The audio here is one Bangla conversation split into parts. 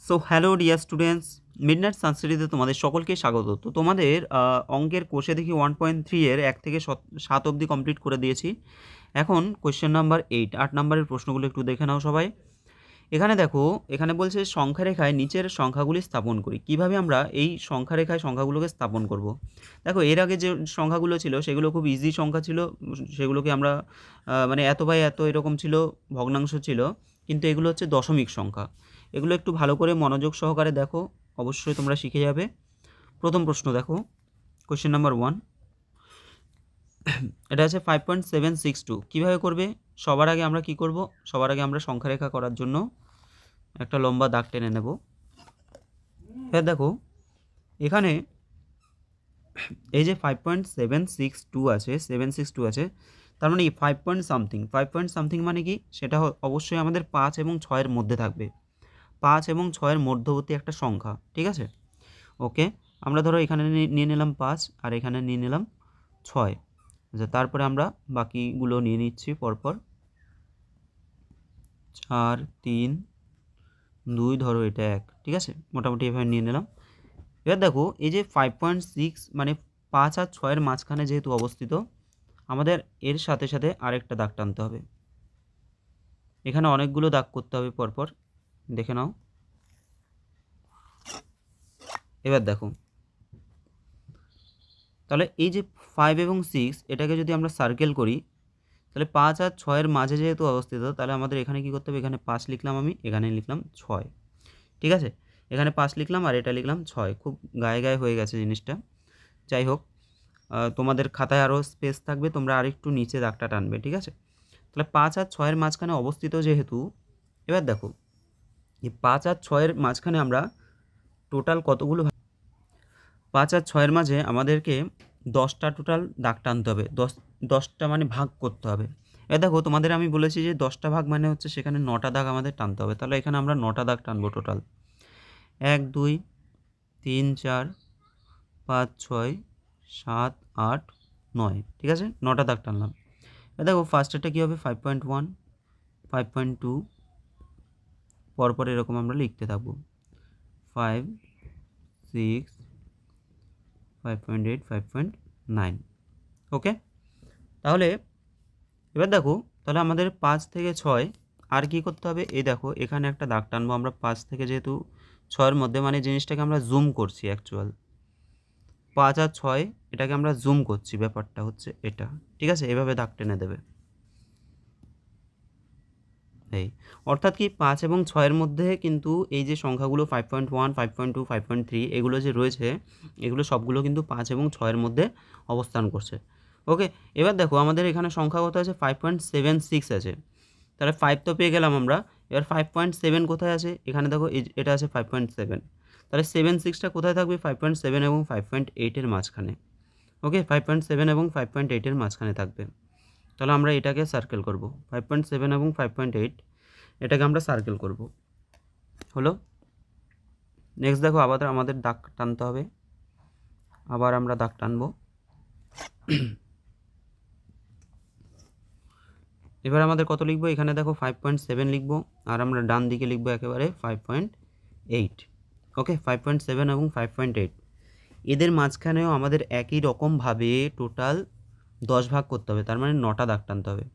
So hello dear students, midnight সানস্টাডিতে তোমাদের সকলকে স্বাগত। তো তোমাদের অঙ্কের কোষে দেখি 1.3 এর 1 থেকে 7 অবধি কমপ্লিট করে দিয়েছি। এখন কোয়েশ্চেন নাম্বার 8 নাম্বারের প্রশ্নগুলো একটু দেখে নাও সবাই। এখানে দেখো, এখানে বলছে সংখ্যা রেখায় নিচের সংখ্যাগুলি স্থাপন করি। কিভাবে আমরা এই সংখ্যা রেখায় সংখ্যাগুলোকে স্থাপন করব? দেখো, এর আগে যে সংখ্যাগুলো ছিল সেগুলো খুব ইজি সংখ্যা ছিল। সেগুলোকে আমরা মানে এত বাই এত এরকম ছিল, ভগ্নাংশ ছিল। কিন্তু এগুলো হচ্ছে দশমিক সংখ্যা। এগুলো একটু ভালো করে মনোযোগ সহকারে দেখো, অবশ্যই তোমরা শিখে যাবে। প্রথম প্রশ্ন দেখো, কোয়েশ্চেন নাম্বার 1। এটা আছে 5.762। কীভাবে করবে? সবার আগে আমরা কি করব? সবার আগে আমরা সংখ্যা রেখা করার জন্য একটা লম্বা দাগ টেনে নেব। এবার দেখো, এখানে এই যে 5.762 আছে, 762 আছে, তার মানে 5 পয়েন্ট সামথিং। 5 পয়েন্ট সামথিং মানে কি? সেটা অবশ্যই আমাদের 5 এবং 6-এর মধ্যে থাকবে। 5 এবং 6-এর মধ্যবর্তী একটা সংখ্যা, ঠিক আছে? ওকে, আমরা ধরো এখানে নিয়ে নিলাম 5 আর এখানে নিয়ে নিলাম 6। আচ্ছা, তারপরে আমরা বাকিগুলো নিয়ে নিচ্ছি পরপর। 4, 3, 2, ধরো এটা 1, ঠিক আছে? মোটামুটি এভাবে নিয়ে নিলাম। এবার দেখো, এই যে 5.6 মানে 5 আর 6-এর মাঝখানে যেহেতু অবস্থিত, আমাদের এর সাথে সাথে আরেকটা দাগ টানতে হবে। এখানে অনেকগুলো দাগ করতে হবে পরপর, দেখে নাও। এবার দেখো, তাহলে এই যে 5 এবং 6 এটাকে যদি আমরা সার্কেল করি, তাহলে 5 আর 6-এর মাঝে যেহেতু অবস্থিত, তাহলে আমাদের এখানে কি করতে হবে? এখানে 5 লিখলাম আমি, এখানে লিখলাম 6, ঠিক আছে? এখানে 5 লিখলাম আর এটা লিখলাম 6। খুব গায়ে গায়ে হয়ে গেছে জিনিসটা। যাই হোক, তোমাদের খাতায় আরও স্পেস থাকবে, তোমরা আরেকটু নিচে দাগটা টানবে, ঠিক আছে? তাহলে 5 আর 6-এর মাঝখানে অবস্থিত যেহেতু, এবার দেখো, এই 5 আর 6-এর মাঝখানে আমরা টোটাল কতগুলো 5 আর 6-এর মাঝে আমাদেরকে 10টা টোটাল দাগ টানতে হবে। 10টা মানে ভাগ করতে হবে। এবার দেখো, তোমাদের আমি বলেছি যে 10টা ভাগ মানে হচ্ছে সেখানে 9টা দাগ আমাদের টানতে হবে। তাহলে এখানে আমরা 9টা দাগ টানবো টোটাল। 1, 2, 3, 4, 5, 6, 7, 8, 9, ঠিক আছে? 9টা দাগ টানলাম। এবার দেখো, ফার্স্টেরটা কী হবে? 5.1, 5.2, পরপর এরকম আমরা লিখতে থাকবো। 5, 6, 5.8, 5.9, ওকে? তাহলে এবার দেখো, তাহলে আমাদের 5 থেকে 6 আর কি করতে হবে? এই দেখো, এখানে একটা দাগ টানবো আমরা 5 থেকে, যেহেতু 6-এর মধ্যে, মানে জিনিসটাকে আমরা জুম করছি অ্যাকচুয়াল। 5 আর 6 এটাকে আমরা জুম করছি, ব্যাপারটা হচ্ছে এটা, ঠিক আছে? এভাবে দাগ টেনে দেবে। এই অর্থাৎ কি, 5 এবং 6-এর মধ্যে কিন্তু এই যে সংখ্যাগুলো 5.1, 5.2, 5.3 এগুলো যে রয়েছে, এগুলো সবগুলো কিন্তু 5 এবং 6-এর মধ্যে অবস্থান করছে। ওকে, এবার দেখো, আমাদের এখানে সংখ্যা কত আছে? 5.76 আছে। তাহলে 5 তো পেয়ে গেলাম আমরা। এবার 5.7 কোথায় আছে? এখানে দেখো, এটা আছে 5.7। তাহলে 7, 6টা কোথায় থাকবে? 5.7 এবং 5.8-এর মাঝখানে। ওকে, 5.7 এবং 5.8-এর মাঝখানে থাকবে। তাহলে আমরা এটাকে সার্কেল করব। 5.7 এবং 5.8 এটাকে আমরা সার্কেল করব। হলো? নেক্সট দেখো, আবার আমাদের দাগ টানতে হবে। আবার আমরা দাগ টানবো। এবার আমাদের কত লিখবো? এখানে দেখো 5.7 লিখবো, আর আমরা ডান দিকে লিখবো একেবারে 5.8। ওকে, 5.7 এবং 5.8 এদের মাঝখানেও আমাদের একই রকমভাবে টোটাল 10 ভাগ করতে হবে। তার মানে 9টা দাগ টানতে হবে।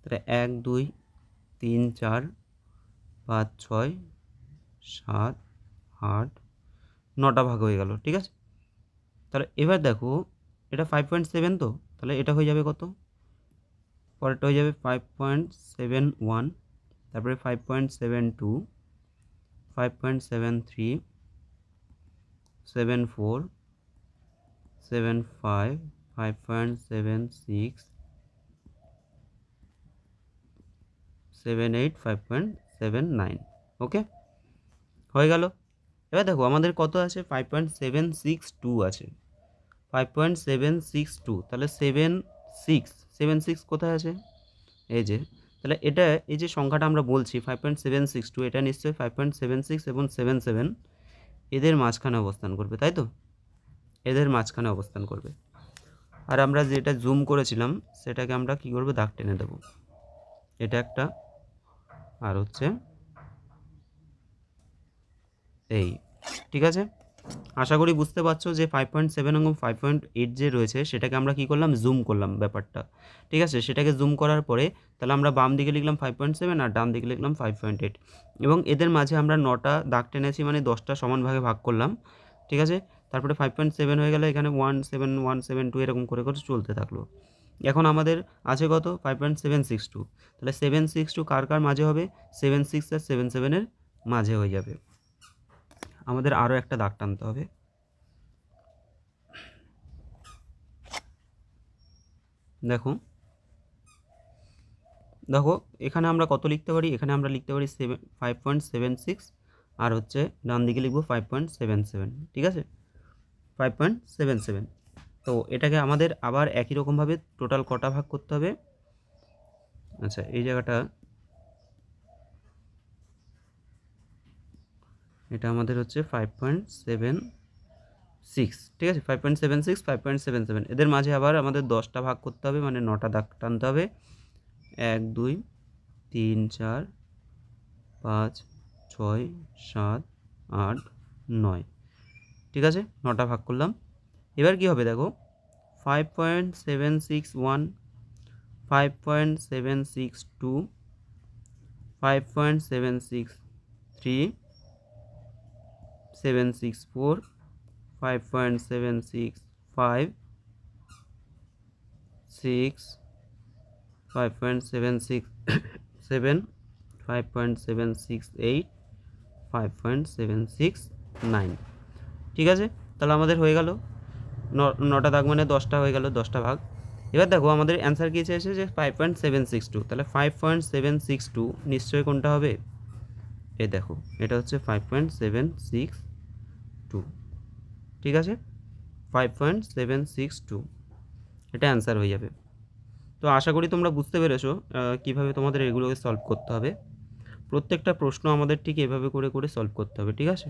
তাহলে 1, 2, 3, 4, 5, 6, 7, 8, 9টা ভাগ হয়ে গেল, ঠিক আছে? তাহলে এবার দেখো, এটা 5.7 তো, তাহলে এটা হয়ে যাবে কত? পরেরটা হয়ে যাবে 5.71, তারপরে 5.72, 5.73, 74, 75, 5.76, 78, 5.79। ওকে, হয়ে গেল। এবার দেখো, আমাদের কত আছে? 5.762 আছে। 5.762, তাহলে 7, 6 কোথায় আছে? এই যে, তাহলে এটা, এই যে সংখ্যাটা আমরা বলছি 5.762, এটা নিশ্চয়ই 5.76 এবং 77 এদের মাঝখানে অবস্থান করবে, তাই তো? এদের মাঝখানে অবস্থান করবে। আর আমরা যেটা জুম করেছিলাম সেটাকে আমরা কি করব? দাগ টেনে দেব। এটা একটা, আর হচ্ছে এই, ঠিক আছে? আশা করি বুঝতে পারছো যে 5.7 এবং 5.8 যে রয়েছে সেটাকে আমরা কী করলাম, জুম করলাম ব্যাপারটা, ঠিক আছে? সেটাকে জুম করার পরে তাহলে আমরা বাম দিকে লিখলাম 5.7 আর ডান দিকে লিখলাম 5.8 এবং এদের মাঝে আমরা 9টা দাগ টেনেছি, মানে 10টা সমান ভাগে ভাগ করলাম, ঠিক আছে? তারপরে 5.7 হয়ে গেলে এখানে 17172 এরকম করে করে চলতে থাকলো। এখন আমাদের আছে কত, 5.762, তাহলে 762 কার কার মাঝে হবে, 76 আর 77 এর মাঝে হয়ে যাবে। আমাদের আরও একটা দাগ টানতে হবে। দেখো দেখো এখানে আমরা কত লিখতে পারি, এখানে আমরা লিখতে পারি 5.76 আর হচ্ছে ডান দিকে লিখবো 5.77, ঠিক আছে? 5.77। তো এটাকে আমাদের আবার একই রকমভাবে টোটাল কটা ভাগ করতে হবে, আচ্ছা এই জায়গাটা, এটা আমাদের হচ্ছে 5.76, ঠিক আছে? 5.76, 5.77 এদের মাঝে আবার আমাদের 10টা ভাগ করতে হবে, মানে 9টা দাগ টানতে হবে। 1 2 3 4 5 6 7 8 9, ঠিক আছে? 9টা ভাগ করলাম। এবার কি হবে দেখো, 5.761, 5.762, 5.763, 764, 5.765, 6, 5.767, 5.768, 5.769, ঠিক আছে? তাহলে আমাদের হয়ে গেল 9টা দাগ, মানে 10টা হয়ে গেল, 10টা ভাগ। এবার দেখো আমাদের অ্যান্সার কী চেয়েছে যে 5.762, তাহলে 5.762 নিশ্চয়ই কোনটা হবে, এই দেখো এটা হচ্ছে 5.762, ঠিক আছে? 5.762 এটা অ্যান্সার হয়ে যাবে। তো আশা করি তোমরা বুঝতে পেরেছো কীভাবে তোমাদের এগুলোকে সলভ করতে হবে। প্রত্যেকটা প্রশ্ন আমাদের ঠিক এভাবে করে করে সলভ করতে হবে, ঠিক আছে?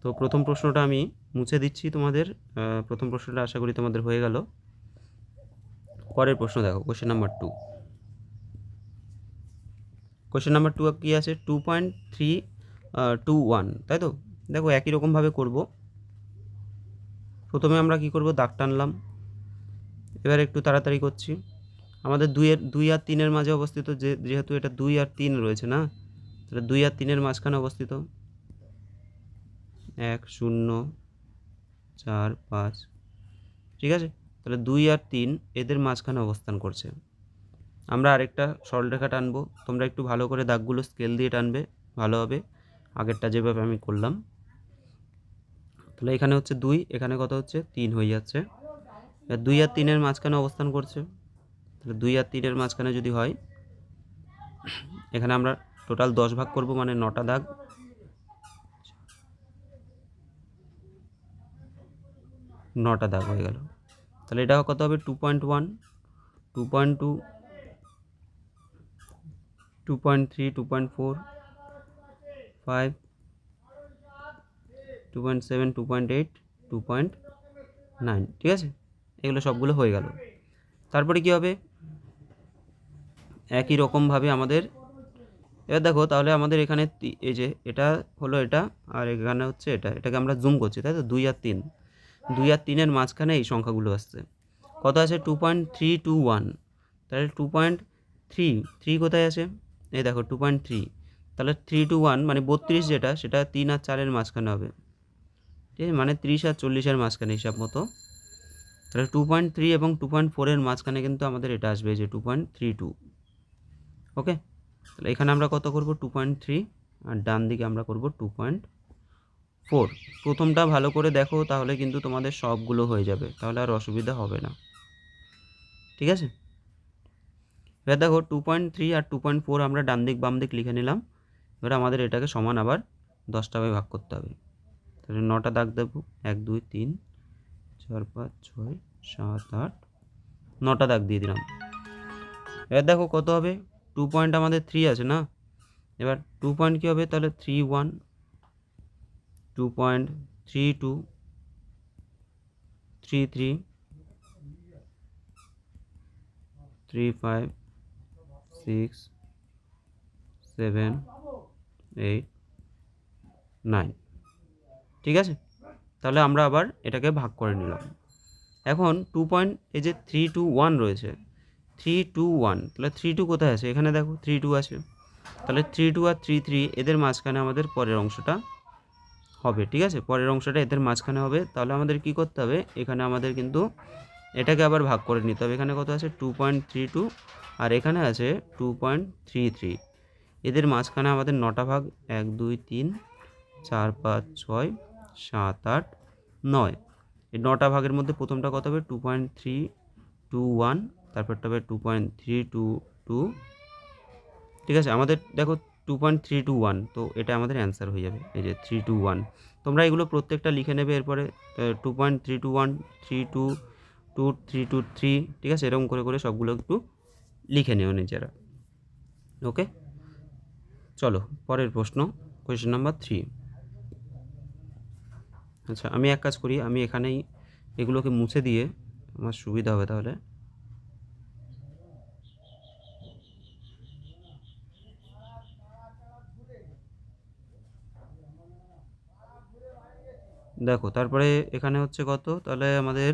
তো প্রথম প্রশ্নটা আমি মুছে দিচ্ছি তোমাদের, প্রথম প্রশ্নটা আশা করি তোমাদের হয়ে গেল। পরের প্রশ্ন দেখো, কোশ্চেন নাম্বার 2। কোশ্চেন নাম্বার 2 কী আছে, 2.321, তাই তো? দেখো একই রকমভাবে করব। প্রথমে আমরা কি করব, দাগ টানলাম। এবার একটু তাড়াতাড়ি করছি। আমাদের 2 আর 3-এর মাঝে অবস্থিত, যেহেতু এটা 2 আর 3 রয়েছে না, তাহলে 2 আর 3-এর মাঝখানে অবস্থিত 1 0 4 5, ঠিক আছে? তাহলে 2 আর 3 এদের মাঝখানে অবস্থান করছে। আমরা আরেকটা সরলরেখা টানবো, তোমরা একটু ভালো করে দাগগুলো স্কেল দিয়ে টানবে, ভালো হবে। আগেরটা যেভাবে আমি করলাম, তাহলে এখানে হচ্ছে 2, এখানে কত হচ্ছে 3 হয়ে যাচ্ছে। 2 আর 3-এর মাঝখানে অবস্থান করছে, তাহলে 2 আর 3-এর মাঝখানে যদি হয়, এখানে আমরা টোটাল 10 ভাগ করব, মানে 9টা দাগ। 9টা দাগ হয়ে গেল। তাহলে এটা কত হবে, 2.1, 2.2, 2.3, 2.4, 5, 2.7, 2.8, 2.9, ঠিক আছে? এগুলো সবগুলো হয়ে গেল। তারপরে কি হবে, একই রকমভাবে আমাদের, এবার দেখো তাহলে আমাদের এখানে এই যে এটা হলো এটা, আর এখানে হচ্ছে এটা, এটাকে আমরা জুম করছি, তাই তো? 2 আর 3, 2 আর 3-এর মাঝখানে এই সংখ্যাগুলো আসছে। কত আছে, 2.321, তাহলে 2.3 কোথায় আছে, এই দেখো 2.3, তাহলে 321 মানে 32 যেটা, সেটা 3 আর 4-এর মাঝখানে হবে, ঠিক আছে? মানে 30 আর 40-এর মাঝখানে হিসাব মতো। তাহলে 2.3 এবং 2.4-এর মাঝখানে কিন্তু আমাদের এটা আসবে, যে 2.32, ওকে? তাহলে এখানে আমরা কত করব, 2.3, আর ডান দিকে আমরা করব 2.4। প্রথমটা ভালো করে দেখো, তাহলে কিন্তু তোমাদের সবগুলো হয়ে যাবে, তাহলে আর অসুবিধা হবে না, ঠিক আছে? এবার দেখো 2.3 আর 2.4 আমরা ডান দিক বাম দিক লিখে নিলাম। এবার আমাদের এটাকে সমান আবার 10টা ভাগ করতে হবে। তাহলে 9টা দাগ দেবো, 1 2 3 4 5 6 7 8, 9টা দাগ দিয়ে দিলাম। এবার দেখো কত হবে, 2 পয়েন্ট আমাদের 3 আছে না, এবার 2 পয়েন্ট কী হবে, তাহলে 3 1, 2.32, 3 3, 3 5, 6 7 8 9, ঠিক আছে, তাহলে আমরা আবার এটাকে ভাগ করে নিলাম। এখন 2 পয়েন্ট এই যে 3 2 1 রয়েছে, 3 2 1, তাহলে 3 2 কোথায় আছে? এখানে দেখো 3 2 আছে, তাহলে 3 2 আর 3 3 এদের মাঝখানে আমাদের পরের অংশটা হবে। ঠিক আছে, পরের অংশটা এদের মাঝখানে হবে। তাহলে আমাদের কি করতে হবে? এখানে আমাদের কিন্তু এটাকে আবার ভাগ করে নিতে হবে। এখানে কত আছে? 2.32, আর এখানে আছে 2.33। এদের মাঝখানে আমাদের 9টা ভাগ, 1 2 3 4 5 6 7 8 9। এই 9টা ভাগের মধ্যে প্রথমটা কত হবে? 2.321, তারপরটা হবে 2.322। ঠিক আছে, আমাদের দেখো 2.321, তো এটা আমাদের অ্যান্সার হয়ে যাবে, এই যে 321। তোমরা এগুলো প্রত্যেকটা লিখে নেবে এরপরে। 2.321, 322, 323, ঠিক আছে, এরকম করে করে সবগুলো একটু লিখে নিও নিজেরা। ওকে, চলো পরের প্রশ্ন, কোয়েশ্চেন নাম্বার 3। আচ্ছা, আমি এক কাজ করি, আমি এখানেই এগুলোকে মুছে দিয়ে আমার সুবিধা হবে তাহলে। দেখো তারপরে এখানে হচ্ছে কত, তাহলে আমাদের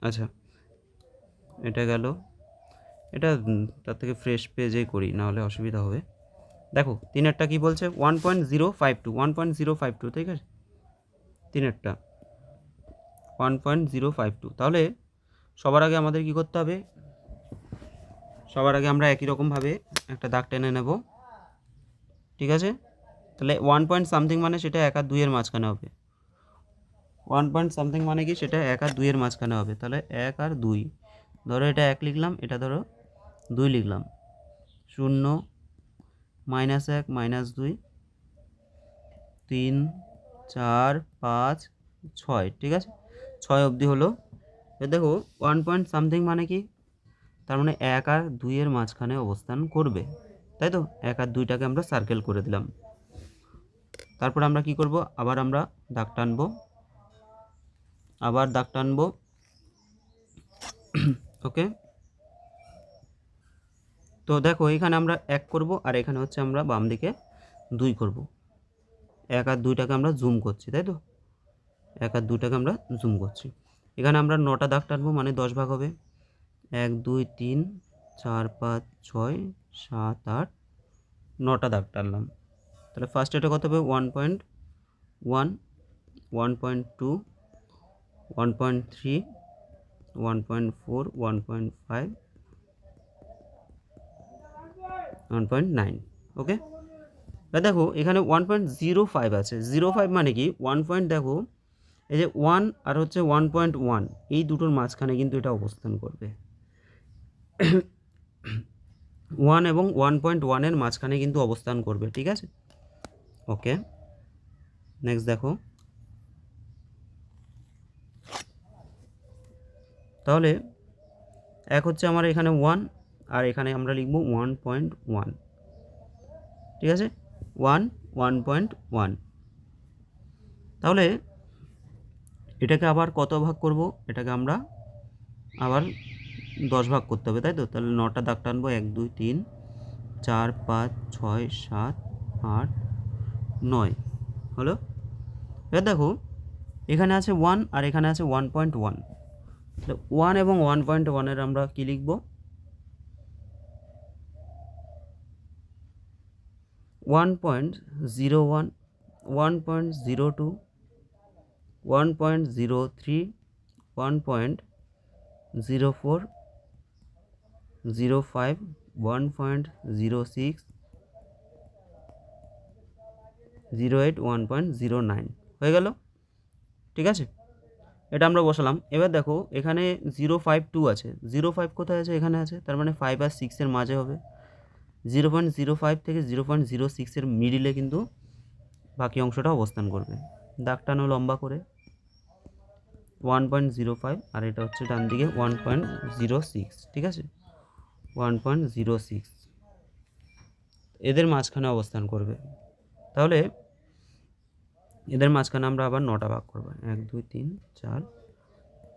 আচ্ছা এটা গেল, এটা তার থেকে ফ্রেশ পেজেই করি, নাহলে অসুবিধা হবে। দেখো তিনেরটা কি বলছে? 1.052, 1.052, ঠিক আছে, তিনেরটা 1.052। তাহলে সবার আগে আমাদের কি করতে হবে? সবার আগে আমরা একই রকমভাবে একটা দাগ টেনে নেব। ঠিক আছে, তাহলে 1 পয়েন্ট সামথিং মানে সেটা 1 আর 2 এর মাঝখানে হবে। 1 পয়েন্ট সামথিং মানে কি? সেটা 1 আর 2 এর মাঝখানে হবে। তাহলে 1 আর 2, ধরো এটা 1 লিখলাম, এটা ধরো 2 লিখলাম। 0 -1 -2 3 4 5 6, ঠিক আছে, 6 অবধি হলো। এ দেখো 1 পয়েন্ট সামথিং মানে কি? তার মানে 1 আর 2 এর মাঝখানে অবস্থান করবে, তাই তো? 1 আর 2টাকে আমরা সার্কেল করে দিলাম। তারপর আমরা কি করব? আবার আমরা দাগ টানবো, আবার দাগ টানবো। ওকে, তো দেখো এখানে আমরা 1 করব, আর এখানে হচ্ছে আমরা বাম দিকে 2 করব। 1 আর 2টাকে আমরা জুম করছি, তাই তো? 1 আর 2টাকে আমরা জুম করছি। এখানে আমরা 9টা দাগ টানবো, মানে 10 ভাগ হবে। 1 2 3 4 5 6 7 8, 9টা দাগ টানলাম। তাহলে ফার্স্ট এটা কত হবে? 1.1, 1.2, 1.3, 1.4, 1.5, 1.9। ওকে, দেখো এখানে 1.05 আছে। 05 মানে কি? 1 পয়েন্ট, দেখো এই যে 1 আর হচ্ছে 1.1, এই দুটোর মাঝখানে কিন্তু এটা অবস্থান করবে। 1 এবং 1.1 এর মাঝখানে কিন্তু অবস্থান করবে, ঠিক আছে? ওকে, নেক্সট দেখো, তাহলে এক হচ্ছে আমার এখানে 1, আর এখানে আমরা লিখব 1.1, ঠিক আছে, 1.1। তাহলে এটাকে আবার কত ভাগ করব? এটাকে আমরা আবার 10 ভাগ করতে হবে, তাই তো? তাহলে 9টা দাগ টানবো, 1 2 3 4 5 6 7 8 9 হলো। এবার দেখো এখানে আছে 1 আর এখানে আছে 1.1। তাহলে 1 এবং 1.1 এর আমরা কি লিখব? 1.01, 1.02, 1.03, 1.04, 05, 1.06, 08, 1.09 হয়ে গেল, ঠিক আছে? এটা আমরা বসালাম। এবার দেখো এখানে 0.52 আছে। 0.5 কোথায় আছে? এখানে আছে, তার মানে 5 আর 6 এর মাঝে হবে। 0.05 থেকে 0.06 এর মিডিলে কিন্তু বাকি অংশটা অবস্থান করবে। দাগ টানো লম্বা করে, 1.05, আর এটা হচ্ছে ডান দিকে 1.06, ঠিক আছে, 1.06 এদের মাঝখানে অবস্থান করবে। তাহলে এদের মাঝখানে আমরা আবার 9টা ভাগ করবো, 1 2 3 4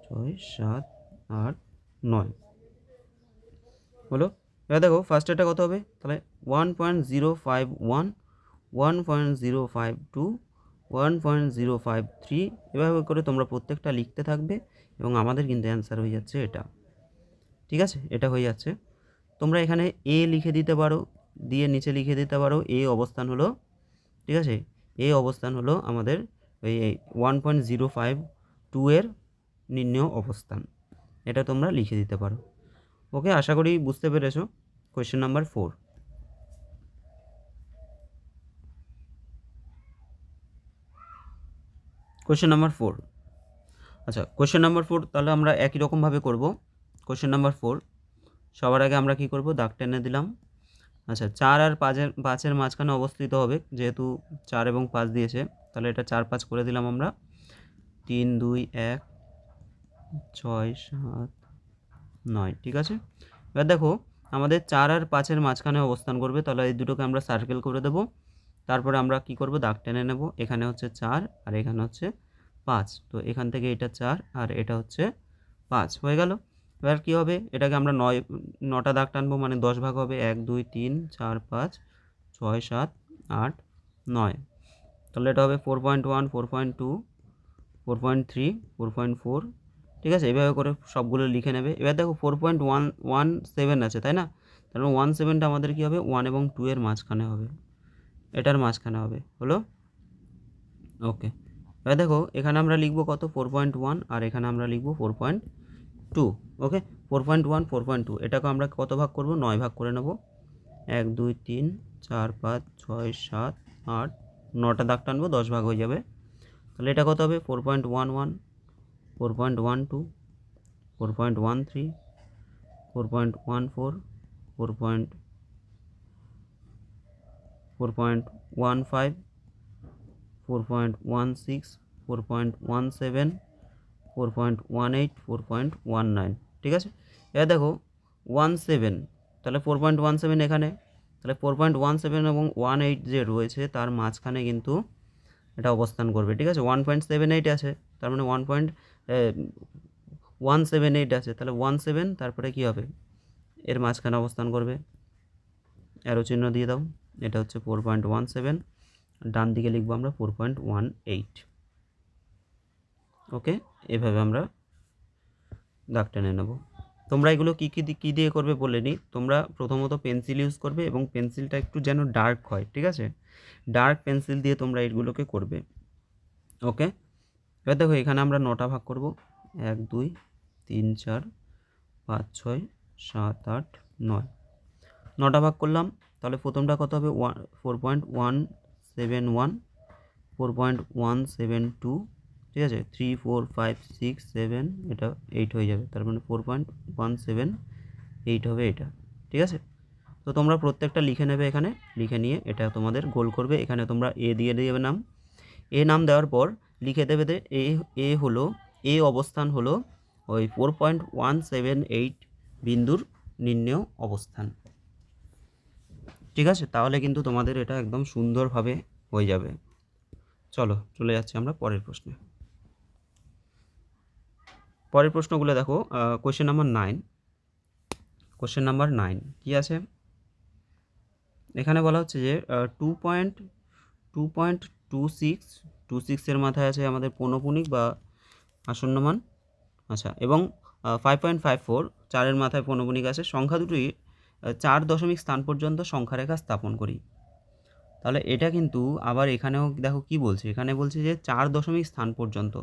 6 7 8 9 হলো। এবার দেখো ফার্স্ট এটা কত হবে, তাহলে 1.051, 1.052, 1.053, এভাবে করে তোমরা প্রত্যেকটা লিখতে থাকবে এবং আমাদের কিন্তু অ্যান্সার হয়ে যাচ্ছে এটা। ঠিক আছে, এটা হয়ে যাচ্ছে। তোমরা এখানে এ লিখে দিতে পারো, দিয়ে নিচে লিখে দিতে পারো এ অবস্থান হলো, ঠিক আছে, এ অবস্থান হলো আমাদের ওই 1.052 এর নির্ণেয় অবস্থান, এটা তোমরা লিখে দিতে পারো। ওকে, আশা করি বুঝতে পেরেছো। Question number 4। কোয়েশ্চেন নাম্বার 4, আচ্ছা কোয়েশ্চেন নাম্বার 4 তাহলে আমরা একই রকমভাবে করব। কোয়েশ্চেন নাম্বার 4 সবার আগে আমরা কি করব, দাগ টেনে দিলাম। আচ্ছা 4 আর 5-এর মাঝখানে অবস্থিত হবে, যেহেতু 4 এবং 5 দিয়েছে, তাহলে এটা 4 5 করে দিলাম আমরা। 3 2 1 6 7 9, ঠিক আছে। এবার দেখো আমাদের 4 আর 5-এর মাঝখানে অবস্থান করবে, তাহলে এই দুটোকে আমরা সার্কেল করে দেবো। তারপরে আমরা কি করব, দাগ টেনে নেব। এখানে হচ্ছে 4 আর এখানে হচ্ছে 5, তো এখান থেকে এটা 4 আর এটা হচ্ছে 5 হয়ে গেল। এবার কী হবে, এটাকে আমরা 9টা দাগ টানবো, মানে 10 ভাগ হবে, 1 2 3 4 5 6 7 8 9, তাহলে এটা হবে 4.1 4.2 4.3 4.4, ঠিক আছে। এভাবে করে সবগুলো লিখে নেবে। এবার দেখো 4.117 আছে, তাই না, তার মানে 17টা আমাদের কী হবে, 1 এবং 2 এর মাঝখানে হবে, এটার মাঝখানে হবে, হলো। ওকে, এবার দেখো এখানে আমরা লিখবো কত, 4.1, আর এখানে আমরা লিখবো 4.2। ওকে, 4.1 4.2 এটাকে আমরা কত ভাগ করব, 9 ভাগ করে নেব। 1 2 3 4 5 6 7 8, 9টা দাগ টানবো, 10 ভাগ হয়ে যাবে। তাহলে এটা কত হবে, 4.11 4.12 4.13 4.14 4.15 4.16 4.17 4.18 4.19, ঠিক আছে। এবার দেখো 17, তাহলে 4.17 এখানে, তাহলে 4.17 এবং 18 যে রয়েছে তার মাঝখানে কিন্তু এটা অবস্থান করবে, ঠিক আছে। 1.78 আছে, তার মানে 1.178 আছে, তাহলে 17 তারপরে কি হবে, এর মাঝখানে অবস্থান করবে, অ্যারো চিহ্ন দিয়ে দাও। এটা হচ্ছে 4.17, ডান দিকে লিখবো আমরা 4.18। ওকে, এভাবে আমরা দাগ টেনে নেব। তোমরা এগুলো কী দিয়ে করবে বলে নিই। তোমরা প্রথমত পেন্সিল ইউজ করবে এবং পেন্সিলটা একটু যেন ডার্ক হয়, ঠিক আছে, ডার্ক পেন্সিল দিয়ে তোমরা এগুলোকে করবে। ওকে, এবার দেখো এখানে আমরা 9টা ভাগ করব, 1 2 3 4 5 6 7 8 9, 9টা ভাগ করলাম। তাহলে প্রথমটা কত হবে, 4.171 4.172, ঠিক আছে, 3 4 5 6 7, এটা 8 হয়ে যাবে, তার মানে 4.178 হবে এটা, ঠিক আছে। তো তোমরা প্রত্যেকটা লিখে নেবে, এখানে লিখে নিয়ে এটা তোমাদের গোল করবে। এখানে তোমরা এ দিয়ে দেবে নাম, এ নাম দেওয়ার পর লিখে দেবে এ হলো, এ অবস্থান হলো ওই 4.178 বিন্দুর নির্ণেয় অবস্থান, ঠিক আছে। তাহলে কিন্তু তোমাদের এটা একদম সুন্দরভাবে হয়ে যাবে। চলো চলে যাচ্ছি আমরা পরের প্রশ্নে। পরের প্রশ্নগুলো দেখো, কোয়েশ্চেন নাম্বার 9। কোয়েশ্চেন নাম্বার 9 কী আছে, এখানে বলা হচ্ছে যে 2.26 এর মাথায় আছে আমাদের পৌনঃপুনিক বা আসন্নমান, আচ্ছা, এবং 5.54 4-এর মাথায় পৌনঃপুনিক আছে, সংখ্যা দুটি 4 দশমিক স্থান পর্যন্ত সংখ্যারেখা স্থাপন করি। তাহলে এটা কিন্তু আবার এখানেও দেখো কি বলছে, এখানে বলছে যে 4 দশমিক স্থান পর্যন্ত।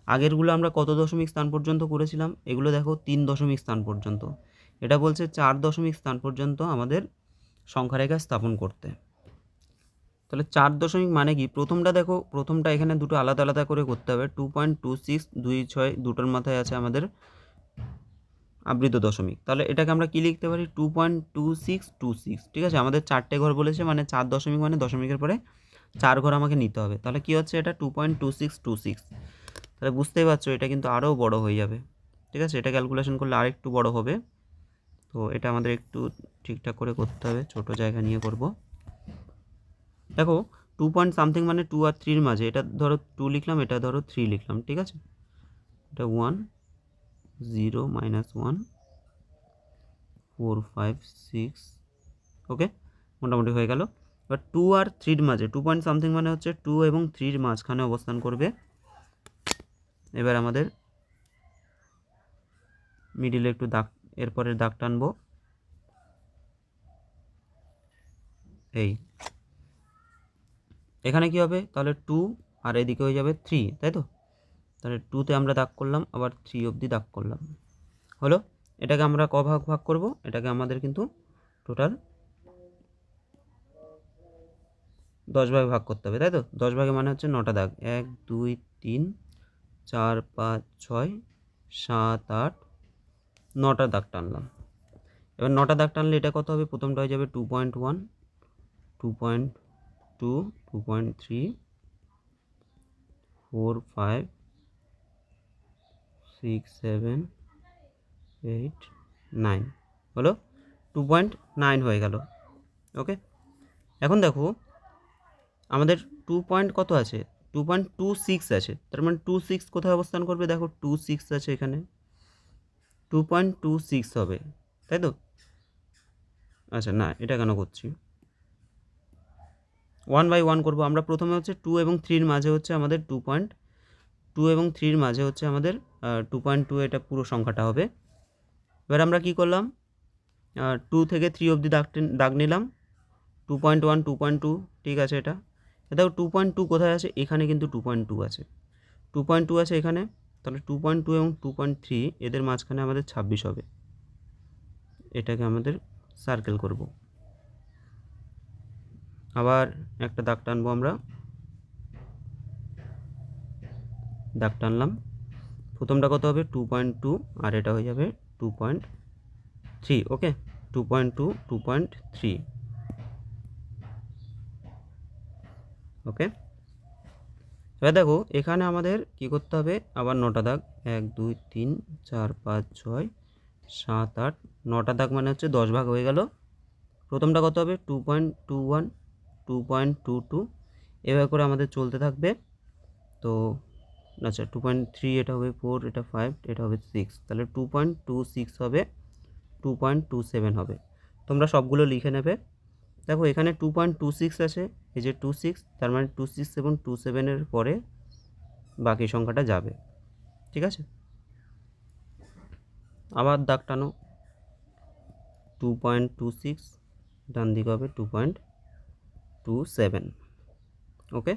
আগেরগুলো আমরা কত দশমিক স্থান পর্যন্ত করেছিলাম, এগুলো দেখো 3 দশমিক স্থান পর্যন্ত, এটা বলছে 4 দশমিক স্থান পর্যন্ত আমাদের সংখ্যারেখা স্থাপন করতে। তাহলে 4 দশমিক মানে কি, প্রথমটা দেখো, প্রথমটা এখানে দুটো আলাদা আলাদা করে করতে হবে। 2.26 26 দুটোর মাথায় আছে আমাদের আবৃত দশমিক, তাহলে এটাকে আমরা কি লিখতে পারি, 2.2626, ঠিক আছে। আমাদের 4টে ঘর বলেছে, মানে 4 দশমিক মানে দশমিকের পরে 4 ঘর আমাকে নিতে হবে। তাহলে কি হচ্ছে, এটা 2.2626, তাহলে বুঝতেই পারছো এটা কিন্তু আরও বড় হয়ে যাবে, ঠিক আছে। এটা ক্যালকুলেশন করলে আরেকটু বড় হবে, তো এটা আমাদের একটু ঠিকঠাক করে করতে হবে, ছোট জায়গা নিয়ে করব। দেখো 2 পয়েন্ট সামথিং মানে 2 আর 3-র মাঝে, এটা ধরো 2 লিখলাম, এটা ধরো 3 লিখলাম, ঠিক আছে। এটা 1 0 -1 4 5 6, ওকে, মোটামুটি হয়ে গেল। এবার 2 আর 3 মাঝে 2 পয়েন্ট সামথিং মানে হচ্ছে 2 এবং 3 মাঝখানে অবস্থান করবে। এবার আমাদের মিডিলে একটু দাগ, এরপরের দাগ টানবো, এই এখানে কি হবে তাহলে 2 আর এদিকে হয়ে যাবে 3, তাই তো? তাহলে 2তে আমরা দাগ করলাম, আবার 3 অবধি দাগ করলাম, হলো। এটাকে আমরা ক ভাগ ভাগ করব, এটাকে আমাদের কিন্তু টোটাল 10 ভাগে ভাগ করতে হবে, তাই তো? 10 ভাগে মানে হচ্ছে 9টা দাগ, 1 2 3 4 5 6 7 8, 9টা দাগ টানলাম। এবার 9টা দাগ টানলে এটা কত হবে? প্রথমটা হয়ে যাবে 2.1, 2.2, 2.3, 4 5 6 7 8 9, হলো 2.9 হয়ে গেল, ওকে। এখন দেখো আমাদের 2 পয়েন্ট কত আছে? 2.26 আছে, তার মানে 26 কোথায় অবস্থান করবে? দেখো 26 আছে এখানে, 2.26 হবে, তাই তো? আচ্ছা না, এটা কেন করছি? 1/1 করবো আমরা। প্রথমে হচ্ছে 2 এবং 3-র মাঝে হচ্ছে আমাদের 2 এবং 3-র মাঝে হচ্ছে আমাদের 2.2, এটা পুরো সংখ্যাটা হবে। এবার আমরা কি করলাম? 2 থেকে 3 অবধি দাগ নিলাম, 2.1 2.2, ঠিক আছে। এটা দেখো 2.2 কোথায় আছে? এখানে কিন্তু 2.2 আছে, 2.2 আছে এখানে, তাহলে 2.2 এবং 2.3 এদের মাঝখানে আমাদের 26 হবে। এটাকে আমাদের সার্কেল করব। আবার একটা দাগ টানবো আমরা, দাগ টানলাম। প্রথমটা কত হবে? 2.2, আর এটা হয়ে যাবে 2.3, ওকে, 2.2 2.3, ওকে। এবার দেখো এখানে আমাদের কি করতে হবে? আবার 9টা দাগ, 1 2 3 4 5 6 7 8, 9টা দাগ মানে হচ্ছে 10 ভাগ হয়ে গেল। প্রথমটা কত হবে? 2.21, 2.22, এভাবে করে আমাদের চলতে থাকবে। তো আচ্ছা 2.3, এটা হবে 4, এটা 5, এটা হবে 6, তাহলে 2.26 হবে, 2.27 হবে। তোমরা সবগুলো লিখে নেবে। দেখো এখানে 2.26 আছে, এই যে 26, তার মানে 26 এবং 27-এর পরে বাকি সংখ্যাটা যাবে, ঠিক আছে। আবার দাগ টানো, 2.26, ডান দিকে হবে 2.27, ওকে।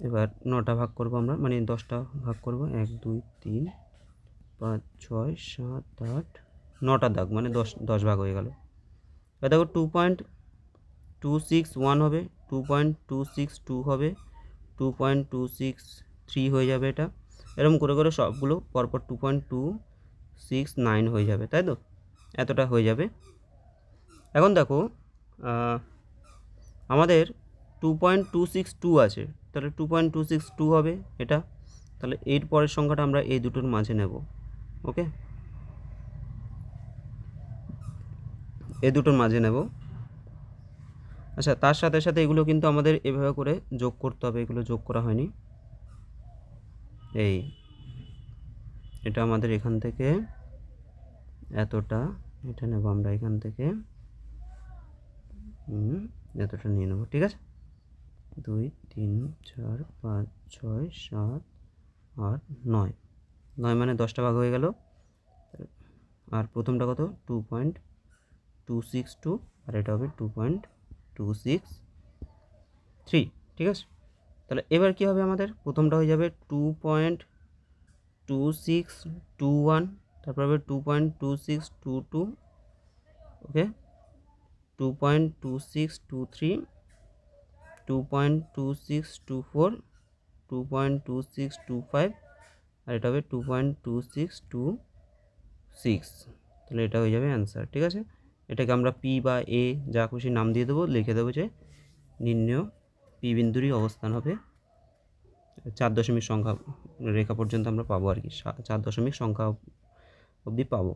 এবার 9টা ভাগ করবো আমরা, মানে 10টা ভাগ করব, 1 2 3 5 6 7 8, 9টা দাগ মানে 10 ভাগ হয়ে গেল। এবার দেখো 2.261 হবে, 2.262 হবে, 2.263 হয়ে যাবে, এটা এরকম করে করে সবগুলো পরপর 2.269 হয়ে যাবে, তাই তো? এতটা হয়ে যাবে। এখন দেখো আমাদের 2.262 আছে, তাহলে 2.262 হবে এটা, তাহলে এর পরের সংখ্যাটা আমরা এই দুটোর মাঝে নেব, ওকে, এই দুটোর মাঝে নেব। আচ্ছা তার সাথে সাথে এগুলো কিন্তু আমাদের এভাবে করে যোগ করতে হবে, এগুলো যোগ করা হয়নি। এই এটা আমাদের এখান থেকে এতটা, এটা নেব আমরা এখান থেকে এতটা নিয়ে নেব, ঠিক আছে। 2 3 4 5 6 7 8 9, 9 মানে 10টা ভাগ হয়ে গেল। আর প্রথমটা কত? 2.262, আর এটা হবে 2.263, ঠিক আছে। তাহলে এবার কি হবে? আমাদের প্রথমটা হয়ে যাবে 2.2621, তারপর হবে 2.2622, ওকে, 2.2623, 2.2624, 2.2625, আর এটা হবে 2.2626, তাহলে এটা হয়ে যাবে অ্যান্সার, ঠিক আছে। এটাকে আমরা পি বা এ যা খুশি নাম দিয়ে দেবো, লিখে দেবো যে নির্ণেয় পি বিন্দুরই অবস্থান হবে 4 দশমিক সংখ্যা রেখা পর্যন্ত আমরা পাবো আর কি, 4 দশমিক সংখ্যা অবধি পাবো।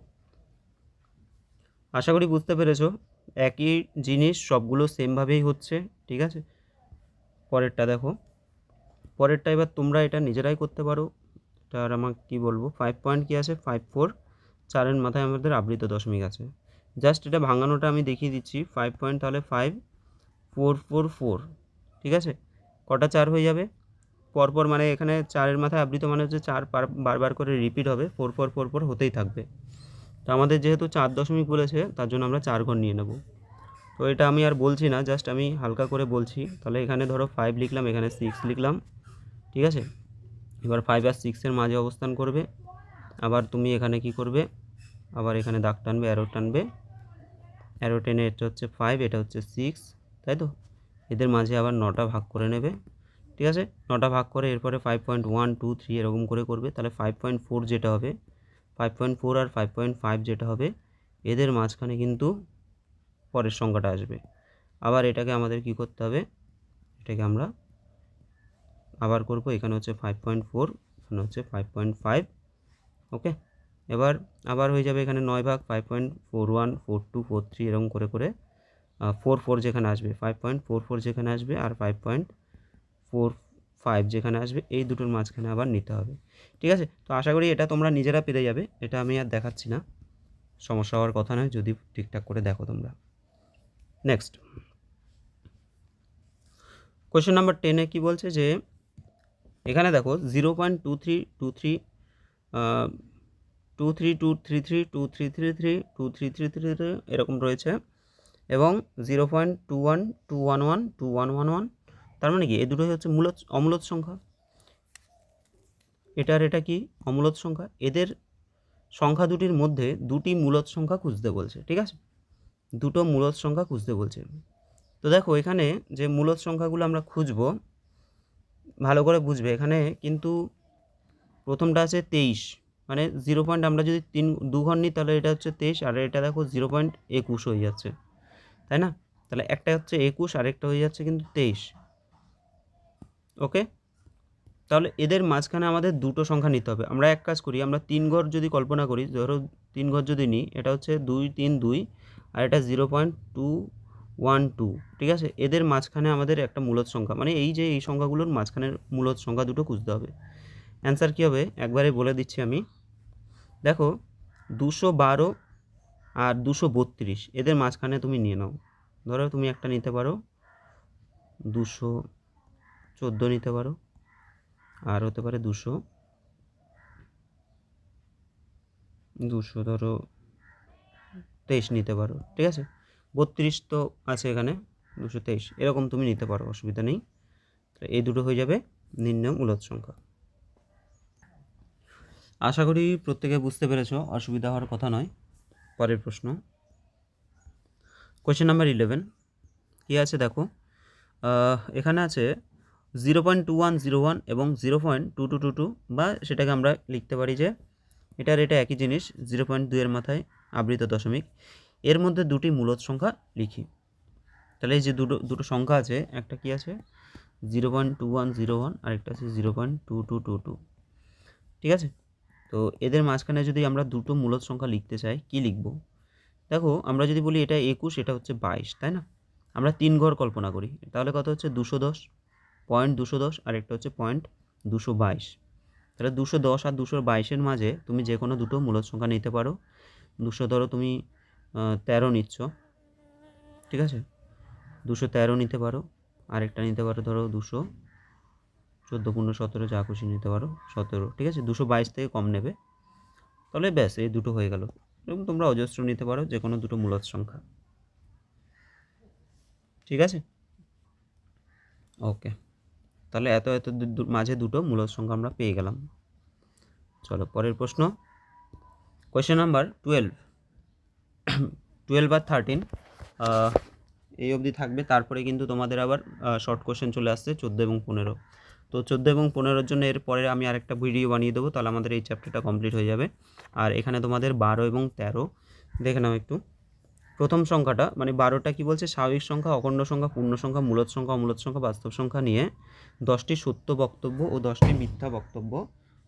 আশা করি বুঝতে পেরেছো, একই জিনিস সবগুলো সেমভাবেই হচ্ছে, ঠিক আছে। পরেরটা দেখো, পরেরটা এবার তোমরা এটা নিজেরাই করতে পারো। এটা আর আমার কী বলবো, 5 পয়েন্ট কী আছে? 5 4, 4-এর মাথায় আমাদের আবৃত দশমিক আছে। জাস্ট এটা ভাঙানোটা আমি দেখিয়ে দিচ্ছি। 5 পয়েন্ট তাহলে 5444, ঠিক আছে। কটা 4 হয়ে যাবে পরপর, মানে এখানে 4-এর মাথায় আবৃত মানে হচ্ছে 4 বারবার করে রিপিট হবে, 4444 হতেই থাকবে। তো আমাদের যেহেতু 4 দশমিক বলেছে তার জন্য আমরা 4 ঘর নিয়ে নেব। তো এটা আমি আর বলছি না, জাস্ট আমি হালকা করে বলছি। তাহলে এখানে ধরো 5 লিখলাম, এখানে 6 লিখলাম, ঠিক আছে। এবার 5 আর 6-এর মাঝে অবস্থান করবে। আবার তুমি এখানে কি করবে, আবার এখানে দাগ টানবে, অ্যারো টানবে, অ্যারো টেনে এটা হচ্ছে 5, এটা হচ্ছে 6, তাই তো। এদের মাঝে আবার 9টা ভাগ করে নেবে, ঠিক আছে। 9টা ভাগ করে এরপরে 5.1 2 3 এরকম করে করবে। তাহলে 5.4 যেটা হবে, 5.4 আর 5.5 যেটা হবে, এদের মাঝখানে কিন্তু পরের সংখ্যাটা আসবে। আবার এটাকে আমাদের কি করতে হবে, এটাকে আমরা আবার করব। এখানে হচ্ছে 5.4, এখানে হচ্ছে 5.5, ওকে। এবার আবার হয়ে যাবে এখানে 9 ভাগ, 5.41 42 43 এরকম করে করে 44 যেখানে আসবে, 5.44 যেখানে আসবে আর 5.45 যেখানে আসবে, এই দুটোর মাঝখানে আবার নিতে হবে, ঠিক আছে। তো আশা করি এটা তোমরা নিজেরা পেরে যাবে, এটা আমি আর দেখাচ্ছি না, সমস্যা হওয়ার কথা নয় যদি ঠিকঠাক করে দেখো তোমরা। নেক্সট কোয়েশ্চেন নাম্বার 10-এ কী বলছে যে এখানে দেখো 0.2323 23233 2333 2333 এরকম রয়েছে, এবং 0.21 2111 তার মানে কি এই দুটোই হচ্ছে অমূলদ সংখ্যা। এটার এটা কি অমূলদ সংখ্যা। এদের সংখ্যা দুটির মধ্যে দুটি মূলদ সংখ্যা খুঁজতে বলছে, ঠিক আছে, দুটো মূলদ সংখ্যা খুঁজতে বলছে। তো দেখো এখানে যে মূলদ সংখ্যাগুলো আমরা খুঁজব, ভালো করে বুঝবে। এখানে কিন্তু প্রথমটা আছে 23, মানে 0 পয়েন্ট আমরা যদি 2 ঘর নিই তাহলে এটা হচ্ছে 23, আর এটা দেখো 0.21 হয়ে যাচ্ছে, তাই না। তাহলে একটা হচ্ছে 21 আর একটা হয়ে যাচ্ছে কিন্তু 23, ওকে। তাহলে এদের মাঝখানে আমাদের দুটো সংখ্যা নিতে হবে। আমরা এক কাজ করি, আমরা 3 ঘর যদি কল্পনা করি, ধরো 3 ঘর যদি নিই, এটা হচ্ছে 2 3 2 আর এটা 0.212, ঠিক আছে। এদের মাঝখানে আমাদের একটা মূলদ সংখ্যা, মানে এই যে এই সংখ্যাগুলোর মাঝখানের মূলদ সংখ্যা দুটো খুঁজতে হবে। অ্যান্সার কী হবে একবারে বলে দিচ্ছি আমি। দেখো 212 আর 232 এদের মাঝখানে তুমি নিয়ে নাও। ধরো তুমি একটা নিতে পারো 214 নিতে পারো, আর হতে পারে 200 ধরো 23 নিতে পারো, ঠিক আছে। 32 তো আছে এখানে, 223 এরকম তুমি নিতে পারো, অসুবিধা নেই। এই দুটো হয়ে যাবে নির্ণয় মূলদ সংখ্যা। আশা করি প্রত্যেকে বুঝতে পেরেছ, অসুবিধা হওয়ার কথা নয়। পরের প্রশ্ন কোয়েশ্চেন নাম্বার 11 কী আছে দেখো, এখানে আছে 0.2101 এবং 0.2222, বা সেটাকে আমরা লিখতে পারি যে এটা একই জিনিস, 0.2-এর মাথায় আবৃত দশমিক, এর মধ্যে দুটি মূলদ সংখ্যা লিখি। তাহলে এই যে দুটো সংখ্যা আছে, একটা কি আছে 0.2101 আর একটা আছে 0.2222, ঠিক আছে। তো এদের মাঝখানে যদি আমরা দুটো মূলদ সংখ্যা লিখতে চাই, কি লিখব। দেখো আমরা যদি বলি এটা 21, এটা হচ্ছে 22, তাই না। আমরা 3 ঘর কল্পনা করি, তাহলে কত হচ্ছে 210 আর একটা হচ্ছে 222। তাহলে 210 আর 222-এর মাঝে তুমি যে কোনো দুটো মূলদ সংখ্যা নিতে পারো। 200 ধরো তুমি 13 নিচ্ছ, ঠিক আছে, 213 নিতে পারো, আরেকটা নিতে পারো ধরো 214 15 17 যা খুশি নিতে পারো, 17, ঠিক আছে। 222 থেকে কম নেবে, তাহলে ব্যাস এই দুটো হয়ে গেল। এবং তোমরা অজস্র নিতে পারো, যে কোনো দুটো মূলদ সংখ্যা, ঠিক আছে, ওকে। তাহলে এত মাঝে দুটো মূলদ সংখ্যা আমরা পেয়ে গেলাম। চলো পরের প্রশ্ন কোয়েশ্চেন নাম্বার 12 আর 13 এই অবধি থাকবে। তারপরে কিন্তু তোমাদের আবার শর্ট কোয়েশ্চেন চলে আসছে 14 এবং 15। তো 14 এবং 15-র জন্য এর পরে আমি আরেকটা ভিডিও বানিয়ে দেবো, তাহলে আমাদের এই চ্যাপ্টারটা কমপ্লিট হয়ে যাবে। আর এখানে তোমাদের 12 এবং 13 দেখে নাও একটু। প্রথম সংখ্যাটা মানে 12টা কী বলছে, স্বাভাবিক সংখ্যা, অখণ্ড সংখ্যা, পূর্ণ সংখ্যা, মূলদ সংখ্যা, অমূলদ সংখ্যা, বাস্তব সংখ্যা নিয়ে 10টি সত্য বক্তব্য ও 10টি মিথ্যা বক্তব্য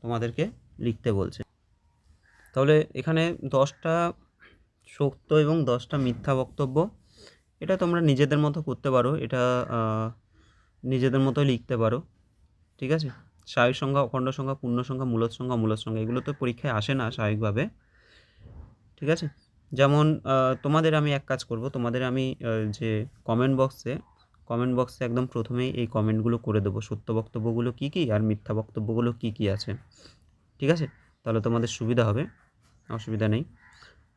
তোমাদেরকে লিখতে বলছে। তাহলে এখানে 10টা সত্য এবং 10টা মিথ্যা বক্তব্য, এটা তোমরা নিজেদের মতো করতে পারো, এটা নিজেদের মতোই লিখতে পারো, ঠিক আছে। স্বাভাবিক সংখ্যা, অখণ্ড সংখ্যা, পূর্ণ সংখ্যা, মূলদ সংখ্যা, অমূলদ সংখ্যা এগুলো তো পরীক্ষায় আসে না স্বাভাবিকভাবে, ঠিক আছে। যেমন তোমাদের আমি এক কাজ করব, তোমাদের আমি যে কমেন্ট বক্সে একদম প্রথমেই এই কমেন্টগুলো করে দেবো, সত্য বক্তব্যগুলো কী কী আর মিথ্যা বক্তব্যগুলো কী কী আছে, ঠিক আছে? তাহলে তোমাদের সুবিধা হবে, অসুবিধা নেই।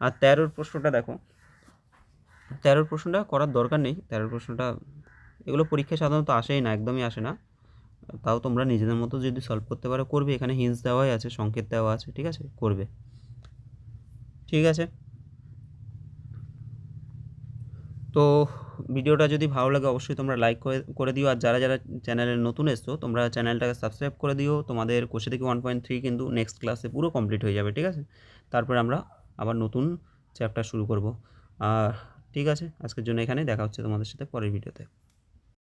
আর 13 প্রশ্নটা দেখো, 13 প্রশ্নটা করার দরকার নেই। 13 প্রশ্নটা এগুলো পরীক্ষায় সাধারণত আসেই না, একদমই আসে না। তাও তোমরা নিজেদের মতো যদি সলভ করতে পারো করবে, এখানে হিন্টস দেওয়াই আছে, সংকেত দেওয়া আছে, ঠিক আছে? করবে, ঠিক আছে? তো ভিডিওটা যদি ভালো লাগে অবশ্যই তোমরা লাইক করে দিও, আর যারা যারা চ্যানেলে নতুন এসছো তোমরা চ্যানেলটাকে সাবস্ক্রাইব করে দিও। তোমাদের কোষে থেকে 1.3 কিন্তু নেক্সট ক্লাসে পুরো কমপ্লিট হয়ে যাবে, ঠিক আছে? তারপরে আমরা আবার নতুন চ্যাপ্টার শুরু করব। আর ঠিক আছে, আজকের জন্য এখানেই, দেখা হচ্ছে তোমাদের সাথে পরের ভিডিওতে।